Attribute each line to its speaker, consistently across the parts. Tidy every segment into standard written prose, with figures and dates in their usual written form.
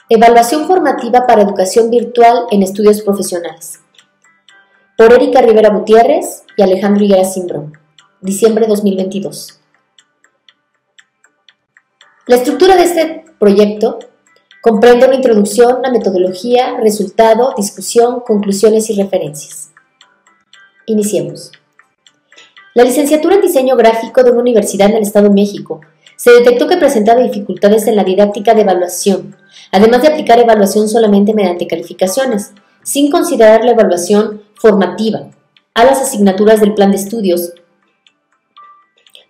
Speaker 1: Evaluación formativa para educación virtual en estudios profesionales. Por Erika Rivera Gutiérrez y Alejandro Higuera Simbrón. Diciembre 2022. La estructura de este proyecto comprende una introducción, una metodología, resultado, discusión, conclusiones y referencias. Iniciemos. La licenciatura en diseño gráfico de una universidad en el Estado de México se detectó que presentaba dificultades en la didáctica de evaluación, además de aplicar evaluación solamente mediante calificaciones, sin considerar la evaluación formativa a las asignaturas del plan de estudios.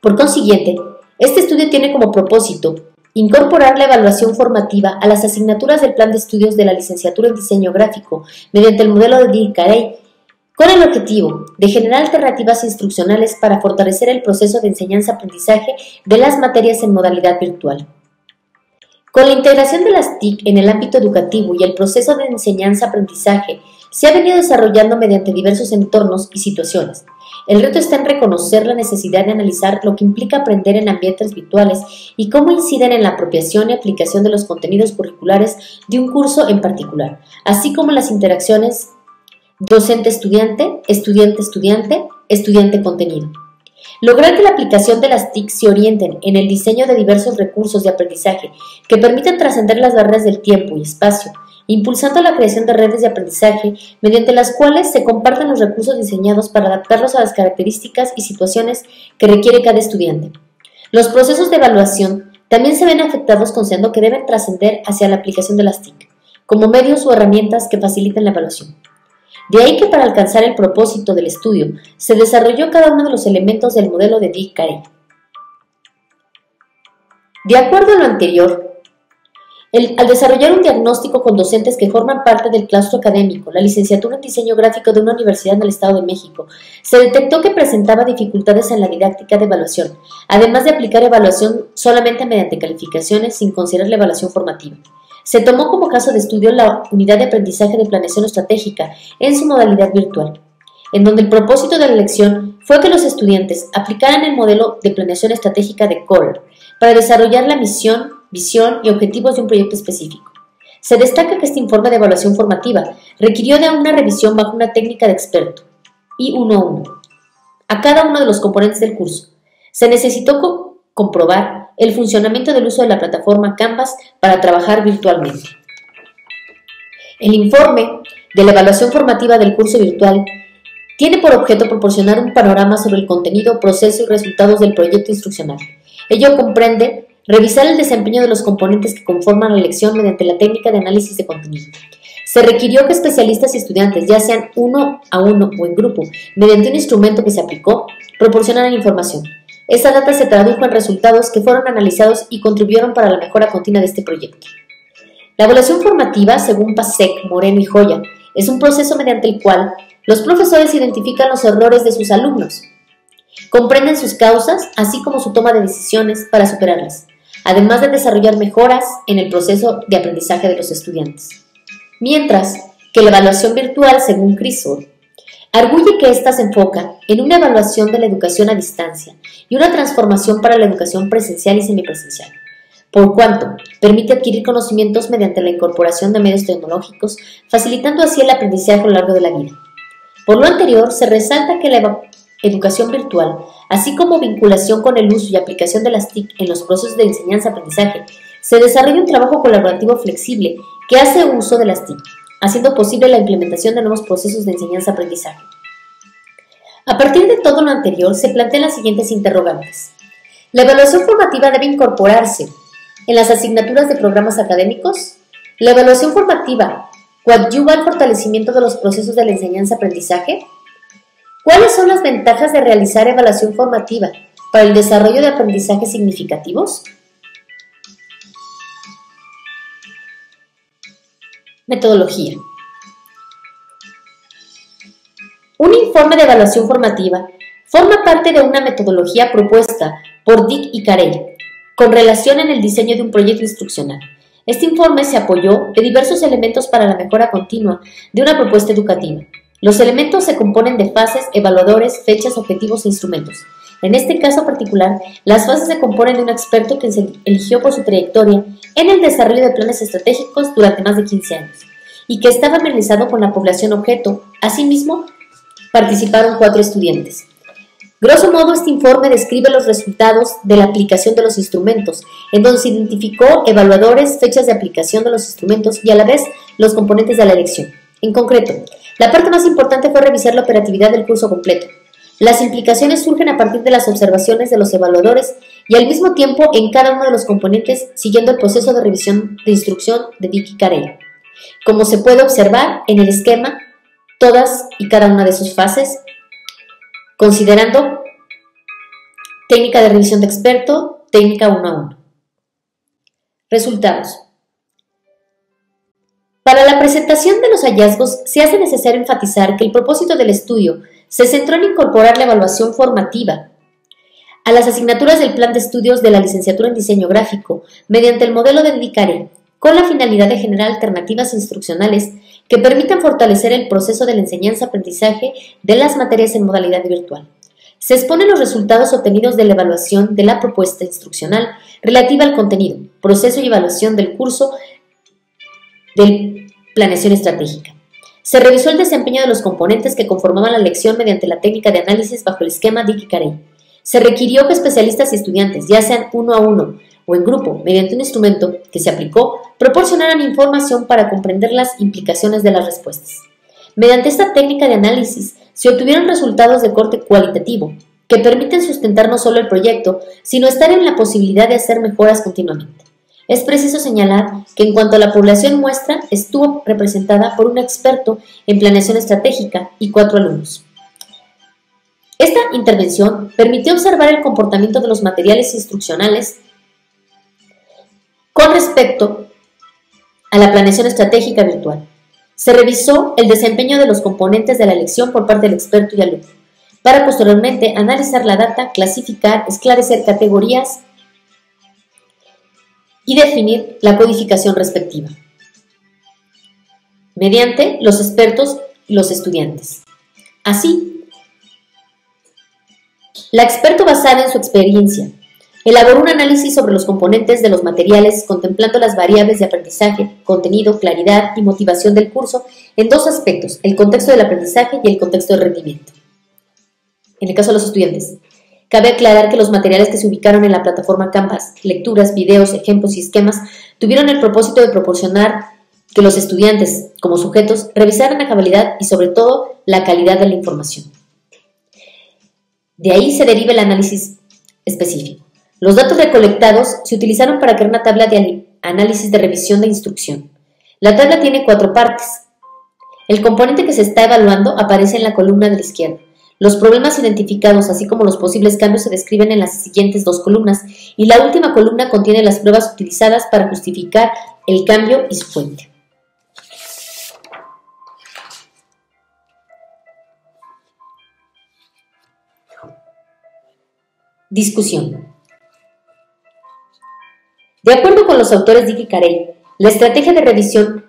Speaker 1: Por consiguiente, este estudio tiene como propósito incorporar la evaluación formativa a las asignaturas del plan de estudios de la licenciatura en diseño gráfico mediante el modelo de Dick-Carey, con el objetivo de generar alternativas instruccionales para fortalecer el proceso de enseñanza-aprendizaje de las materias en modalidad virtual. Con la integración de las TIC en el ámbito educativo y el proceso de enseñanza-aprendizaje se ha venido desarrollando mediante diversos entornos y situaciones. El reto está en reconocer la necesidad de analizar lo que implica aprender en ambientes virtuales y cómo inciden en la apropiación y aplicación de los contenidos curriculares de un curso en particular, así como las interacciones docente-estudiante, estudiante-estudiante, estudiante-contenido. Lograr que la aplicación de las TIC se orienten en el diseño de diversos recursos de aprendizaje que permitan trascender las barreras del tiempo y espacio, impulsando la creación de redes de aprendizaje mediante las cuales se comparten los recursos diseñados para adaptarlos a las características y situaciones que requiere cada estudiante. Los procesos de evaluación también se ven afectados considerando que deben trascender hacia la aplicación de las TIC, como medios o herramientas que faciliten la evaluación. De ahí que para alcanzar el propósito del estudio se desarrolló cada uno de los elementos del modelo de Dick-Carey. De acuerdo a lo anterior, al desarrollar un diagnóstico con docentes que forman parte del claustro académico, la licenciatura en diseño gráfico de una universidad en el Estado de México, se detectó que presentaba dificultades en la didáctica de evaluación, además de aplicar evaluación solamente mediante calificaciones sin considerar la evaluación formativa. Se tomó como caso de estudio la unidad de aprendizaje de planeación estratégica en su modalidad virtual, en donde el propósito de la lección fue que los estudiantes aplicaran el modelo de planeación estratégica de Kohler para desarrollar la misión, visión y objetivos de un proyecto específico. Se destaca que este informe de evaluación formativa requirió de una revisión bajo una técnica de experto, I1-1, a cada uno de los componentes del curso. Se necesitó comprobar el funcionamiento del uso de la plataforma Canvas para trabajar virtualmente. El informe de la evaluación formativa del curso virtual tiene por objeto proporcionar un panorama sobre el contenido, proceso y resultados del proyecto instruccional. Ello comprende revisar el desempeño de los componentes que conforman la lección mediante la técnica de análisis de contenido. Se requirió que especialistas y estudiantes, ya sean uno a uno o en grupo, mediante un instrumento que se aplicó, proporcionaran información. Esta data se tradujo en resultados que fueron analizados y contribuyeron para la mejora continua de este proyecto. La evaluación formativa, según Pasek, Moreno y Joya, es un proceso mediante el cual los profesores identifican los errores de sus alumnos, comprenden sus causas, así como su toma de decisiones para superarlas, además de desarrollar mejoras en el proceso de aprendizaje de los estudiantes. Mientras que la evaluación virtual, según Crisol, arguye que ésta se enfoca en una evaluación de la educación a distancia y una transformación para la educación presencial y semipresencial, por cuanto permite adquirir conocimientos mediante la incorporación de medios tecnológicos, facilitando así el aprendizaje a lo largo de la vida. Por lo anterior, se resalta que la educación virtual, así como vinculación con el uso y aplicación de las TIC en los procesos de enseñanza-aprendizaje, se desarrolla un trabajo colaborativo flexible que hace uso de las TIC, haciendo posible la implementación de nuevos procesos de enseñanza-aprendizaje. A partir de todo lo anterior, se plantean las siguientes interrogantes. ¿La evaluación formativa debe incorporarse en las asignaturas de programas académicos? ¿La evaluación formativa coadyuva al fortalecimiento de los procesos de la enseñanza-aprendizaje? ¿Cuáles son las ventajas de realizar evaluación formativa para el desarrollo de aprendizajes significativos? Metodología. Un informe de evaluación formativa forma parte de una metodología propuesta por Dick y Carey con relación en el diseño de un proyecto instruccional. Este informe se apoyó de diversos elementos para la mejora continua de una propuesta educativa. Los elementos se componen de fases, evaluadores, fechas, objetivos e instrumentos. En este caso particular, las fases se componen de un experto que se eligió por su trayectoria en el desarrollo de planes estratégicos durante más de 15 años y que estaba familiarizado con la población objeto. Asimismo, participaron 4 estudiantes. Grosso modo, este informe describe los resultados de la aplicación de los instrumentos, en donde se identificó evaluadores, fechas de aplicación de los instrumentos y a la vez los componentes de la elección. En concreto, la parte más importante fue revisar la operatividad del curso completo. Las implicaciones surgen a partir de las observaciones de los evaluadores y al mismo tiempo en cada uno de los componentes siguiendo el proceso de revisión de instrucción de Dick y Carey. Como se puede observar en el esquema, todas y cada una de sus fases, considerando técnica de revisión de experto, técnica 1 a 1. Resultados. Para la presentación de los hallazgos se hace necesario enfatizar que el propósito del estudio se centró en incorporar la evaluación formativa a las asignaturas del plan de estudios de la licenciatura en diseño gráfico mediante el modelo de Dick y Carey, con la finalidad de generar alternativas instruccionales que permitan fortalecer el proceso de la enseñanza-aprendizaje de las materias en modalidad virtual. Se exponen los resultados obtenidos de la evaluación de la propuesta instruccional relativa al contenido, proceso y evaluación del curso de planeación estratégica. Se revisó el desempeño de los componentes que conformaban la lección mediante la técnica de análisis bajo el esquema Dick y Carey. Se requirió que especialistas y estudiantes, ya sean 1 a 1 o en grupo, mediante un instrumento que se aplicó, proporcionaran información para comprender las implicaciones de las respuestas. Mediante esta técnica de análisis se obtuvieron resultados de corte cualitativo, que permiten sustentar no solo el proyecto, sino estar en la posibilidad de hacer mejoras continuamente. Es preciso señalar que en cuanto a la población muestra, estuvo representada por un experto en planeación estratégica y 4 alumnos. Esta intervención permitió observar el comportamiento de los materiales instruccionales con respecto a la planeación estratégica virtual. Se revisó el desempeño de los componentes de la lección por parte del experto y alumno, para posteriormente analizar la data, clasificar, esclarecer categorías y definir la codificación respectiva, mediante los expertos y los estudiantes. Así, la experto, basada en su experiencia, elaboró un análisis sobre los componentes de los materiales, contemplando las variables de aprendizaje, contenido, claridad y motivación del curso en 2 aspectos, el contexto del aprendizaje y el contexto del rendimiento. En el caso de los estudiantes, cabe aclarar que los materiales que se ubicaron en la plataforma Canvas, lecturas, videos, ejemplos y esquemas, tuvieron el propósito de proporcionar que los estudiantes, como sujetos, revisaran la cabalidad y sobre todo la calidad de la información. De ahí se deriva el análisis específico. Los datos recolectados se utilizaron para crear una tabla de análisis de revisión de instrucción. La tabla tiene 4 partes. El componente que se está evaluando aparece en la columna de la izquierda. Los problemas identificados, así como los posibles cambios, se describen en las siguientes 2 columnas, y la última columna contiene las pruebas utilizadas para justificar el cambio y su fuente. Discusión. De acuerdo con los autores Dick y Carey, la estrategia de revisión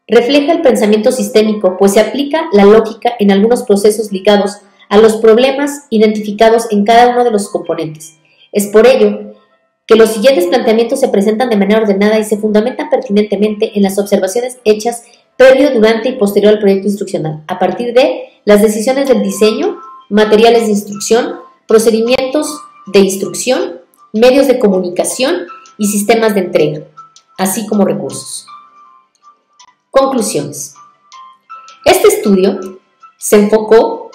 Speaker 1: refleja el pensamiento sistémico, pues se aplica la lógica en algunos procesos ligados a los problemas identificados en cada uno de los componentes. Es por ello que los siguientes planteamientos se presentan de manera ordenada y se fundamentan pertinentemente en las observaciones hechas previo, durante y posterior al proyecto instruccional, a partir de las decisiones del diseño, materiales de instrucción, procedimientos de instrucción, medios de comunicación y sistemas de entrega, así como recursos. Conclusiones. Este estudio se enfocó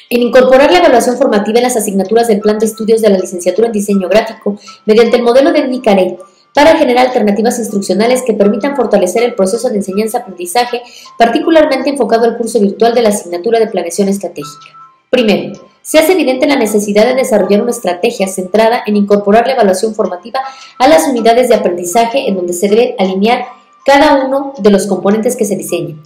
Speaker 1: en incorporar la evaluación formativa en las asignaturas del plan de estudios de la licenciatura en diseño gráfico mediante el modelo de Dick y Carey para generar alternativas instruccionales que permitan fortalecer el proceso de enseñanza-aprendizaje, particularmente enfocado al curso virtual de la asignatura de planeación estratégica. Primero, se hace evidente la necesidad de desarrollar una estrategia centrada en incorporar la evaluación formativa a las unidades de aprendizaje en donde se debe alinear cada uno de los componentes que se diseñen.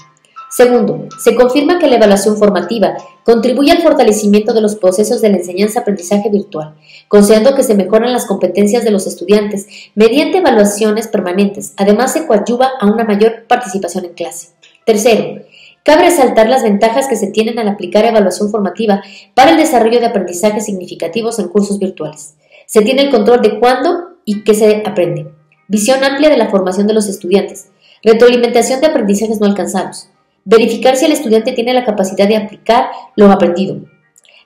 Speaker 1: Segundo, se confirma que la evaluación formativa contribuye al fortalecimiento de los procesos de la enseñanza-aprendizaje virtual, considerando que se mejoran las competencias de los estudiantes mediante evaluaciones permanentes. Además, se coadyuva a una mayor participación en clase. Tercero, cabe resaltar las ventajas que se tienen al aplicar evaluación formativa para el desarrollo de aprendizajes significativos en cursos virtuales. Se tiene el control de cuándo y qué se aprende. visión amplia de la formación de los estudiantes, retroalimentación de aprendizajes no alcanzados, verificar si el estudiante tiene la capacidad de aplicar lo aprendido,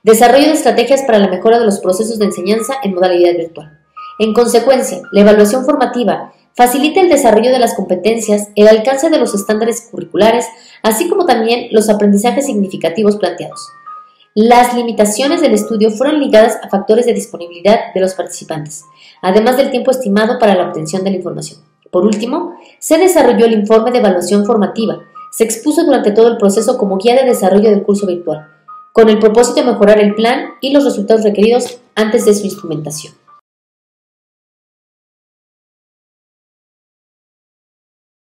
Speaker 1: desarrollo de estrategias para la mejora de los procesos de enseñanza en modalidad virtual. En consecuencia, la evaluación formativa facilita el desarrollo de las competencias, el alcance de los estándares curriculares, así como también los aprendizajes significativos planteados. Las limitaciones del estudio fueron ligadas a factores de disponibilidad de los participantes, además del tiempo estimado para la obtención de la información. Por último, se desarrolló el informe de evaluación formativa. Se expuso durante todo el proceso como guía de desarrollo del curso virtual, con el propósito de mejorar el plan y los resultados requeridos antes de su instrumentación.